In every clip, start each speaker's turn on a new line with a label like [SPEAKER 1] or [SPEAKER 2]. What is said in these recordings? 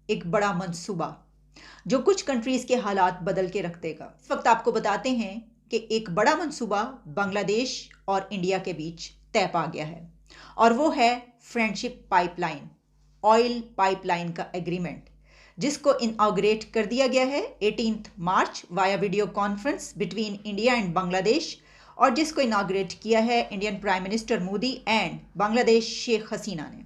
[SPEAKER 1] एक बड़ा मंसूबा जो कुछ कंट्रीज के हालात बदल के रख देगा। इस वक्त आपको बताते हैं कि एक बड़ा मंसूबा बांग्लादेश और इंडिया के बीच तय पा गया है और वो है फ्रेंडशिप पाइपलाइन, ऑयल पाइपलाइन का एग्रीमेंट, जिसको इनऑग्रेट कर दिया गया है 18 March via video conference between India and Bangladesh, और जिसको इनॉग्रेट किया है Indian prime minister Modi and Bangladesh Sheikh Hasina ने।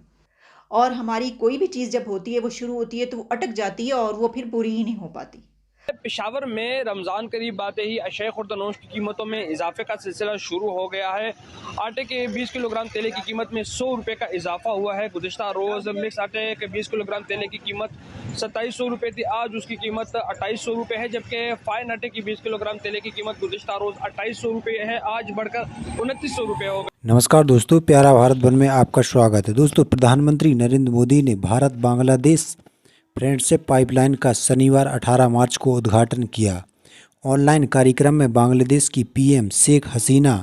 [SPEAKER 1] और हमारी कोई भी चीज़ जब होती है, वो शुरू होती है तो वो अटक जाती है और वो फिर पूरी ही नहीं हो पाती।
[SPEAKER 2] पेशावर में रमज़ान करीब आते ही अशय खुर्दनोश की कीमतों में इजाफे का सिलसिला शुरू हो गया है। आटे के 20 किलोग्राम तेले की कीमत में 100 रुपये का इजाफा हुआ है। गुज़िश्ता रोज़ मिक्स आटे के 20 किलोग्राम तेले की कीमत 2700 रुपये थी, आज उसकी कीमत 2800 रुपये है, जबकि फाइन आटे की 20 किलोग्राम तेले की कीमत गुज़िश्ता रोज़ 2800 रुपये है, आज बढ़कर 2900 रुपये हो गई।
[SPEAKER 3] नमस्कार दोस्तों, प्यारा भारत वन में आपका स्वागत है। दोस्तों, प्रधानमंत्री नरेंद्र मोदी ने भारत बांग्लादेश फ्रेंडशिप पाइपलाइन का शनिवार 18 मार्च को उद्घाटन किया। ऑनलाइन कार्यक्रम में बांग्लादेश की पीएम शेख हसीना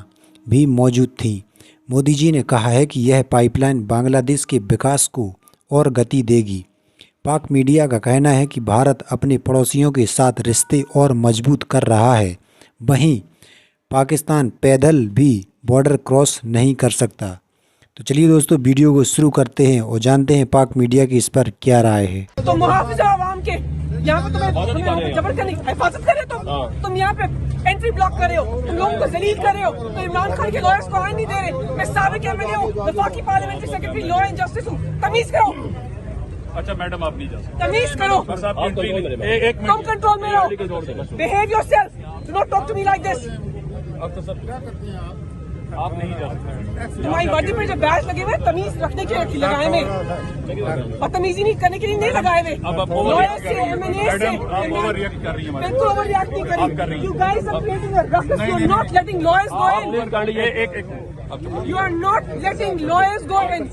[SPEAKER 3] भी मौजूद थीं। मोदी जी ने कहा है कि यह पाइपलाइन बांग्लादेश के विकास को और गति देगी। पाक मीडिया का कहना है कि भारत अपने पड़ोसियों के साथ रिश्ते और मजबूत कर रहा है, वहीं पाकिस्तान पैदल भी बॉर्डर क्रॉस नहीं कर सकता। तो चलिए दोस्तों, वीडियो को शुरू करते हैं और जानते हैं पाक मीडिया की इस पर क्या राय है।
[SPEAKER 4] तो मुहाफिज आवाम के यहाँ पे तुम्हें जबरदस्ती हिफाजत करे, तुम यहाँ पे एंट्री ब्लॉक कर रहे हो, तुम लोगों को जलील कर रहे हो, तो इमरान खान के लॉयर्स को आने नहीं दे रहे। मैं साबिक एमएलए हूँ, वफाकी parliamentary secretary law and justice हूँ, तमीज करो।
[SPEAKER 5] अच्छा मैडम, आप नहीं जा सकते,
[SPEAKER 4] तमीज करो, कम कंट्रोल में रहो, behave yourself, do not talk to me like this.
[SPEAKER 5] अब तो सब आप नहीं जा सकते।
[SPEAKER 4] तुम्हारी वर्दी पर जब बैच लगे हुए तमीज रखने के लिए लगाए हुए, और तमीजी नहीं करने के लिए नहीं लगाए हुए।
[SPEAKER 5] अब आप
[SPEAKER 4] लॉयर्स से, एमएनए से,
[SPEAKER 5] आप ओवर रिएक्ट कर रही हैं।
[SPEAKER 4] बिल्कुल ओवर रिएक्ट नहीं करी। You guys are creating a ruckus. You are not letting lawyers go in. You are not letting lawyers go in.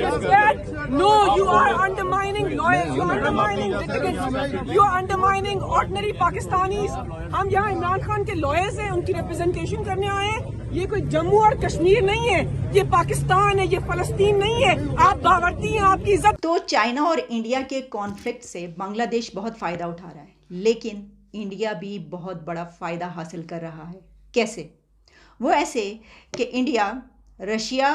[SPEAKER 4] Instead, no, you are undermining lawyers. You are undermining litigants. You are undermining ordinary Pakistanis. हम यहाँ इमरान खान के lawyers हैं, उनकी representation करने आए हैं। ये कोई जम्मू और कश्मीर नहीं है, ये पाकिस्तान है, ये फलस्तीन नहीं है। आप बावर्ती हैं, आपकी इज्जत।
[SPEAKER 1] तो चाइना और इंडिया के कॉन्फ्लिक्ट से बांग्लादेश बहुत फ़ायदा उठा रहा है, लेकिन इंडिया भी बहुत बड़ा फ़ायदा हासिल कर रहा है। कैसे? वो ऐसे कि इंडिया रशिया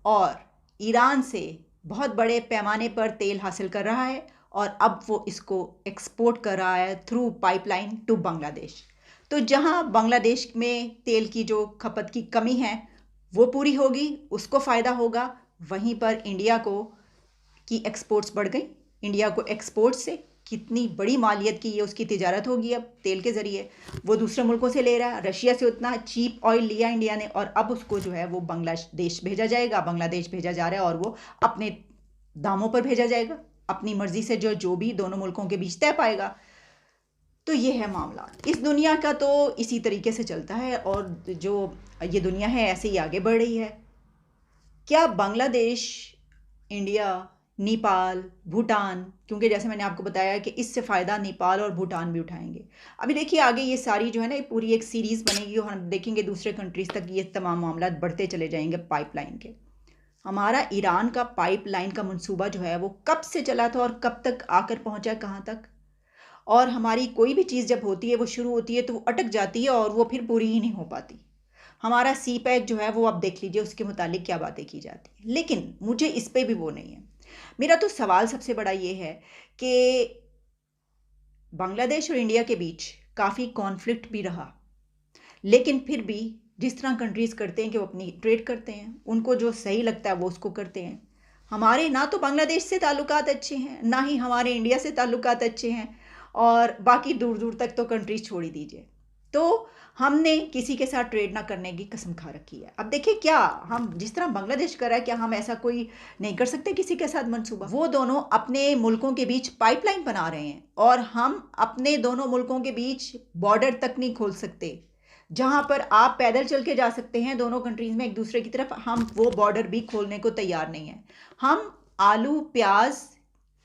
[SPEAKER 1] और ईरान से बहुत बड़े पैमाने पर तेल हासिल कर रहा है और अब वो इसको एक्सपोर्ट कर रहा है थ्रू पाइपलाइन टू बांग्लादेश। तो जहां बांग्लादेश में तेल की जो खपत की कमी है वो पूरी होगी, उसको फ़ायदा होगा। वहीं पर इंडिया की एक्सपोर्ट्स बढ़ गई। इंडिया को एक्सपोर्ट से कितनी बड़ी मालियत की ये उसकी तिजारत होगी। अब तेल के ज़रिए वो दूसरे मुल्कों से ले रहा है। रशिया से उतना चीप ऑयल लिया इंडिया ने और अब उसको जो है वो बांग्लादेश भेजा जाएगा। बांग्लादेश भेजा जा रहा है और वो अपने दामों पर भेजा जाएगा, अपनी मर्जी से जो भी दोनों मुल्कों के बीच तय पाएगा। तो ये है मामला। इस दुनिया का तो इसी तरीके से चलता है और जो ये दुनिया है ऐसे ही आगे बढ़ रही है। क्या बांग्लादेश, इंडिया, नेपाल, भूटान, क्योंकि जैसे मैंने आपको बताया कि इससे फ़ायदा नेपाल और भूटान भी उठाएंगे। अभी देखिए आगे ये सारी जो है ना, ये पूरी एक सीरीज़ बनेगी और हम देखेंगे दूसरे कंट्रीज़ तक ये तमाम मामला बढ़ते चले जाएंगे पाइपलाइन के। हमारा ईरान का पाइपलाइन का मंसूबा जो है वो कब से चला था और कब तक आकर पहुँचा, कहाँ तक। और हमारी कोई भी चीज़ जब होती है, वो शुरू होती है तो वो अटक जाती है और वो फिर पूरी ही नहीं हो पाती। हमारा सी पैक जो है वो आप देख लीजिए, उसके मुतालिक क्या बातें की जाती हैं, लेकिन मुझे इस पे भी वो नहीं है। मेरा तो सवाल सबसे बड़ा ये है कि बांग्लादेश और इंडिया के बीच काफ़ी कॉन्फ्लिक्ट भी रहा, लेकिन फिर भी जिस तरह कंट्रीज़ करते हैं कि वो अपनी ट्रेड करते हैं, उनको जो सही लगता है वो उसको करते हैं। हमारे ना तो बांग्लादेश से ताल्लुकात अच्छे हैं, ना ही हमारे इंडिया से ताल्लुकात अच्छे हैं, और बाकी दूर दूर तक तो कंट्रीज छोड़ ही दीजिए। तो हमने किसी के साथ ट्रेड ना करने की कसम खा रखी है। अब देखिए, क्या हम जिस तरह बांग्लादेश कर रहा है, क्या हम ऐसा कोई नहीं कर सकते किसी के साथ मंसूबा? वो दोनों अपने मुल्कों के बीच पाइपलाइन बना रहे हैं और हम अपने दोनों मुल्कों के बीच बॉर्डर तक नहीं खोल सकते। जहाँ पर आप पैदल चल के जा सकते हैं दोनों कंट्रीज में एक दूसरे की तरफ, हम वो बॉर्डर भी खोलने को तैयार नहीं है। हम आलू, प्याज,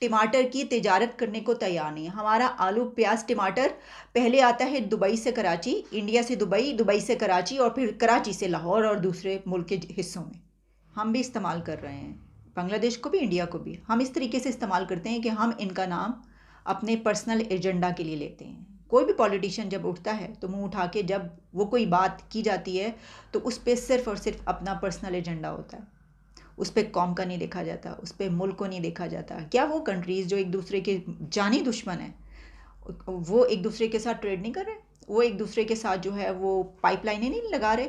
[SPEAKER 1] टमाटर की तिजारत करने को तैयार नहीं है। हमारा आलू, प्याज, टमाटर पहले आता है दुबई से कराची, इंडिया से दुबई, दुबई से कराची और फिर कराची से लाहौर और दूसरे मुल्क के हिस्सों में हम भी इस्तेमाल कर रहे हैं। बांग्लादेश को भी, इंडिया को भी हम इस तरीके से इस्तेमाल करते हैं कि हम इनका नाम अपने पर्सनल एजेंडा के लिए लेते हैं। कोई भी पॉलिटिशियन जब उठता है तो मुंह उठा के जब वो कोई बात की जाती है तो उस पर सिर्फ और सिर्फ अपना पर्सनल एजेंडा होता है, उस पर कौम का नहीं देखा जाता, उस पर मुल्क को नहीं देखा जाता। क्या वो कंट्रीज़ जो एक दूसरे के जानी दुश्मन है वो एक दूसरे के साथ ट्रेड नहीं कर रहे, वो एक दूसरे के साथ जो है वो पाइपलाइनें नहीं लगा रहे?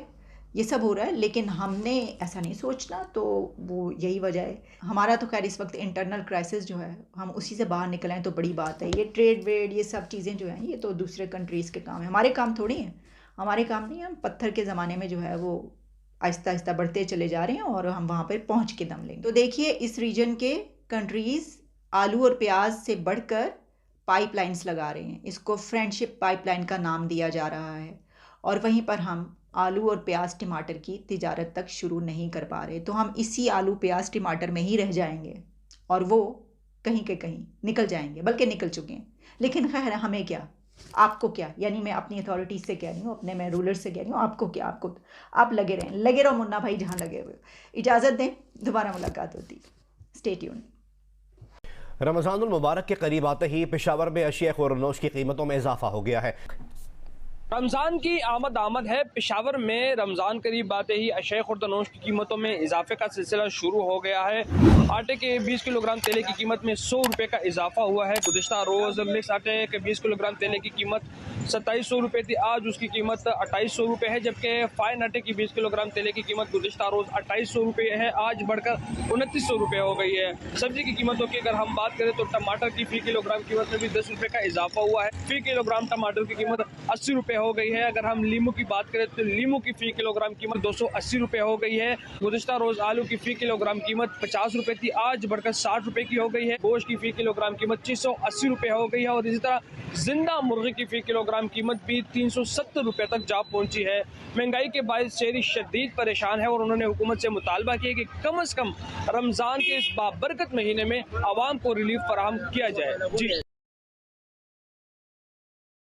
[SPEAKER 1] ये सब हो रहा है, लेकिन हमने ऐसा नहीं सोचना, तो वो यही वजह है। हमारा तो खैर इस वक्त इंटरनल क्राइसिस जो है हम उसी से बाहर निकल आए तो बड़ी बात है। ये ट्रेड वेड ये सब चीज़ें जो हैं ये तो दूसरे कंट्रीज़ के काम है, हमारे काम थोड़ी हैं, हमारे काम नहीं। हम पत्थर के ज़माने में जो है वो आहिस्ता आहिस्ता बढ़ते चले जा रहे हैं और हम वहाँ पर पहुँच के दम लेंगे। तो देखिए इस रीजन के कंट्रीज़ आलू और प्याज से बढ़कर पाइपलाइंस लगा रहे हैं, इसको फ्रेंडशिप पाइपलाइन का नाम दिया जा रहा है, और वहीं पर हम आलू और प्याज टमाटर की तिजारत तक शुरू नहीं कर पा रहे। तो हम इसी आलू प्याज टमाटर में ही रह जाएंगे और वो कहीं के कहीं निकल जाएंगे, बल्कि निकल चुके हैं। लेकिन खैर हमें क्या, आपको क्या, यानी मैं अपनी अथॉरिटीज़ से कह रही हूँ, अपने मैं रूलर से कह रही हूँ, आपको क्या, आपको आप लगे रहें, लगे रहो मुन्ना भाई जहाँ लगे हुए। इजाज़त दें, दोबारा मुलाकात होती। Stay tuned.
[SPEAKER 6] रमज़ानुल मुबारक के करीब आते ही पेशावर में अशिया खुर्रनोश की कीमतों में इजाफा हो गया है।
[SPEAKER 2] रमज़ान की आमद है। पेशावर में रमज़ान करीब आते ही अशय खुर्दनोश की कीमतों में इजाफे का सिलसिला शुरू हो गया है। आटे के 20 किलोग्राम तेले की कीमत में 100 रुपये का इजाफा हुआ है। गुज़िश्ता रोज़ मिक्स आटे के 20 किलोग्राम तेले की कीमत 2700 रुपये थी, आज उसकी कीमत 2800 रुपये है। जबकि फाइन आटे की 20 किलोग्राम तेले की कीमत गुज़िश्ता रोज़ 2800 रुपये है, आज बढ़कर 2900 रुपये हो गई है। सब्जी की कीमतों की अगर हम बात करें तो टमाटर की फ़ी किलोग्राम कीमत में भी 10 रुपये का इजाफा हुआ है। फ़ी किलोग्राम टमाटर की कीमत 80 रुपये हो गई है। अगर हम लीमू की बात करें तो लीमू की फ़ी किलोग्राम कीमत 280 रुपये हो गई है। गुज़िश्ता रोज़ आलू की फ़ी किलोग्राम कीमत 50 रुपये थी, आज बढ़कर 60 रुपये की हो गई है। गोश्त की फ़ी किलोग्राम कीमत 680 रुपये हो गई है और इसी तरह जिंदा मुर्गी की फ़ी किलोग्राम कीमत भी 370 रुपये तक जा पहुंची है। महंगाई के बायस शहरी शदीद परेशान है और उन्होंने हुकूमत से मुतालबा किया कि कम से कम रमज़ान के इस बाबरकत महीने में आवाम को रिलीफ फराहम किया जाए। जी।